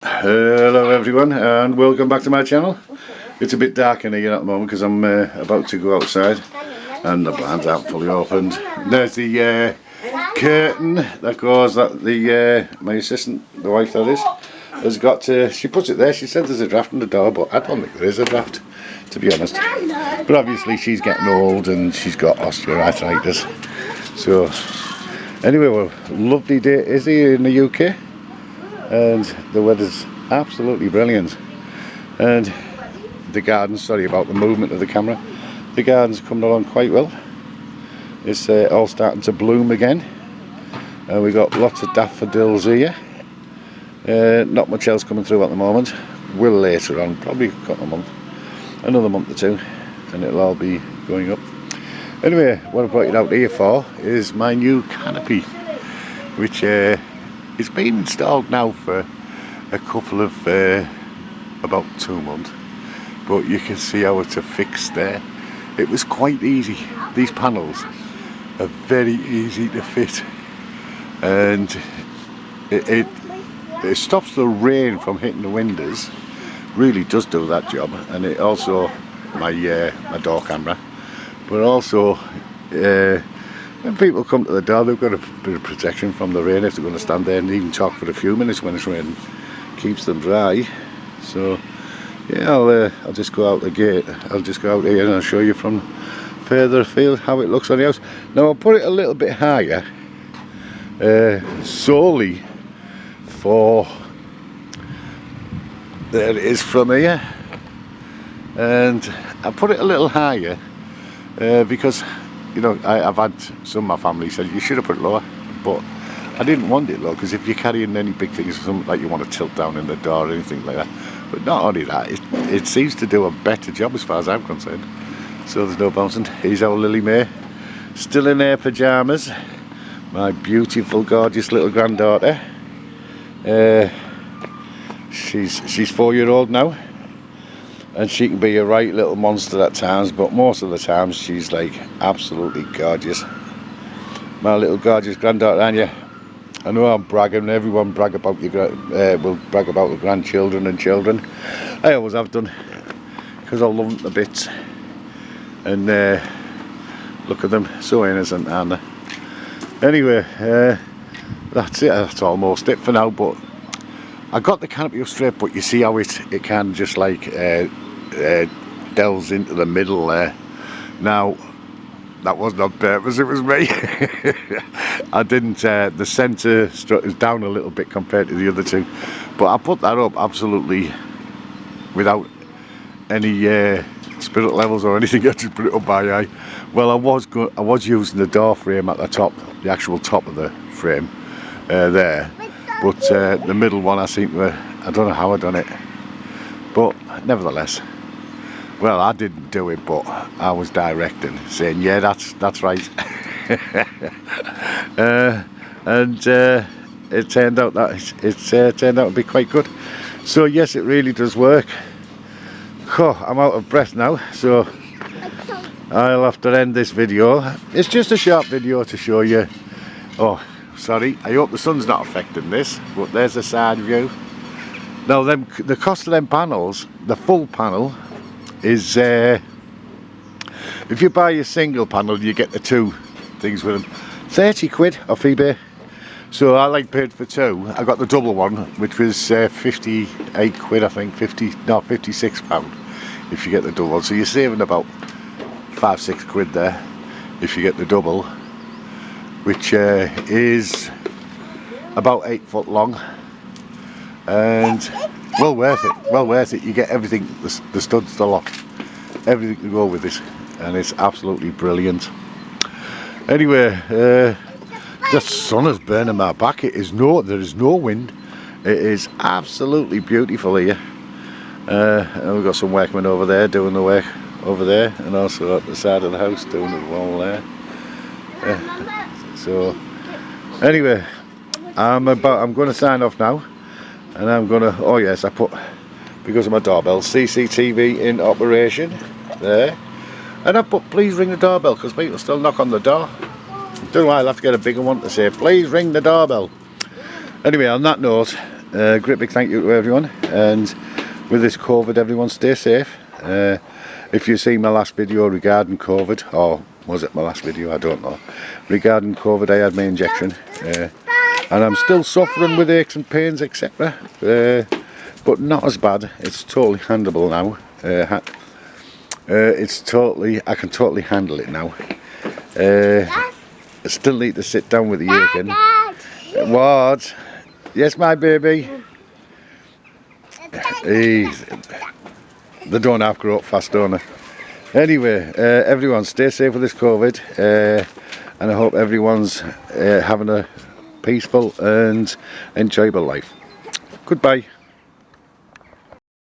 Hello everyone and welcome back to my channel. It's a bit dark in here at the moment because I'm about to go outside and the blinds aren't fully opened. There's the curtain that goes that my assistant, the wife that is, has got to, she puts it there. She said there's a draft on the door, but I don't think there is a draft, to be honest. But obviously she's getting old and she's got osteoarthritis. So anyway, well, lovely day is here in the UK. And the weather's absolutely brilliant, and the garden, sorry about the movement of the camera, the garden's coming along quite well. It's all starting to bloom again, and we've got lots of daffodils here. Not much else coming through at the moment. Will later on, probably got another month or two, and it'll all be going up. Anyway, what I brought it out here for is my new canopy, which it's been installed now for a couple of about 2 months, but you can see how it's affixed there. It was quite easy. These panels are very easy to fit, and it stops the rain from hitting the windows. Really does do that job. And it also my door camera, but also when people come to the door, they've got a bit of protection from the rain if they're going to stand there and even talk for a few minutes when it's raining. Keeps them dry. So yeah, I'll just go out the gate. I'll just go out here and I'll show you from further afield how it looks on the house. Now I'll put it a little bit higher, solely for, there it is from here, and I put it a little higher because, you know, I've had some of my family said you should have put it lower, but I didn't want it low because if you're carrying any big things, something like you want to tilt down in the door or anything like that. But not only that, it seems to do a better job as far as I'm concerned. So there's no bouncing. Here's our Lily May, still in her pyjamas. My beautiful, gorgeous little granddaughter. She's 4-year-old now. And she can be a right little monster at times, but most of the times she's like absolutely gorgeous. My little gorgeous granddaughter, Anya. I know I'm bragging. Everyone brag about will brag about the grandchildren and children. I always have done, because I love them to bits. And look at them, so innocent, aren't they? Anyway, that's it. That's almost it for now. But I got the canopy up straight, but you see how it can just like delves into the middle there. Now that wasn't on purpose, it was me. I didn't, the centre is down a little bit compared to the other two, but I put that up absolutely without any spirit levels or anything. I just put it up by eye. Well, I was using the door frame at the top, the actual top of the frame there. But the middle one, I don't know how I done it, but nevertheless, well, I didn't do it, but I was directing, saying, yeah, that's right. And it turned out that it turned out to be quite good. So yes, it really does work. Oh, I'm out of breath now, so I'll have to end this video. It's just a short video to show you. Oh, sorry, I hope the sun's not affecting this, but there's a side view. Now the cost of them panels, the full panel, is if you buy a single panel you get the two things with them, 30 quid off eBay. So I like paid for two. I got the double one, which was 58 quid, I think, 56 pound if you get the double. So you're saving about 5-6 quid there if you get the double, which is about 8 foot long, and well worth it. You get everything, the studs, the lock, everything to go with it, and it's absolutely brilliant. Anyway, the sun is burning my back. There is no wind. It is absolutely beautiful here. And we've got some workmen over there doing the work over there, and also at the side of the house doing the wall there. So anyway, I'm going to sign off now, and I'm going to, oh yes, I put, because of my doorbell, CCTV in operation there, and I put please ring the doorbell because people still knock on the door. Don't know why, I'll have to get a bigger one to say please ring the doorbell. Anyway, on that note, great big thank you to everyone, and with this COVID, everyone stay safe. If you see my last video regarding COVID, or was it my last video, I don't know, regarding COVID, I had my injection, and I'm still suffering with aches and pains, etc., but not as bad. It's totally handleable now. I can totally handle it now. I still need to sit down with the again. What? Yes, my baby. They don't have to grow up fast, don't they? Anyway, everyone stay safe with this COVID, and I hope everyone's having a peaceful and enjoyable life. Goodbye.